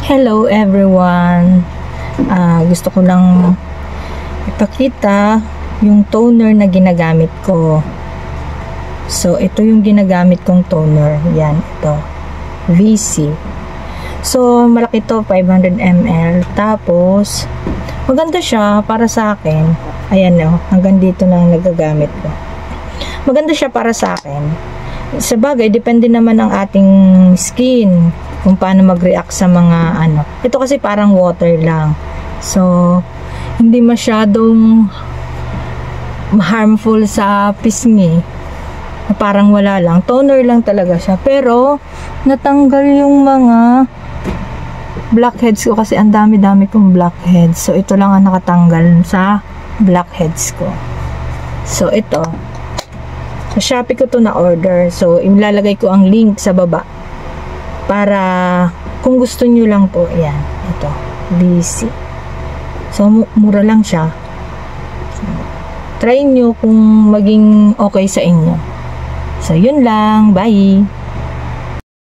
Hello everyone! Gusto ko lang ipakita yung toner na ginagamit ko. So, ito yung ginagamit kong toner. Yan, ito. VC. So, malaki to, 500 ml. Tapos, maganda siya para sa akin. Ayan o, hanggang dito na nagagamit ko. Maganda siya para sa akin. Sa bagay, depende naman ang ating skin kung paano mag-react sa mga ano. Ito kasi parang water lang. So, hindi masyadong harmful sa pisngi. Parang wala lang. Toner lang talaga siya. Pero, natanggal yung mga blackheads ko kasi ang dami-dami kong blackheads. So, ito lang ang nakatanggal sa blackheads ko. So, ito. Sa Shopee ko to na-order. So, ilalagay ko ang link sa baba. Para kung gusto nyo lang po, ayan, ito, BC. So, mura lang siya. So, try nyo kung maging okay sa inyo. So, yun lang. Bye!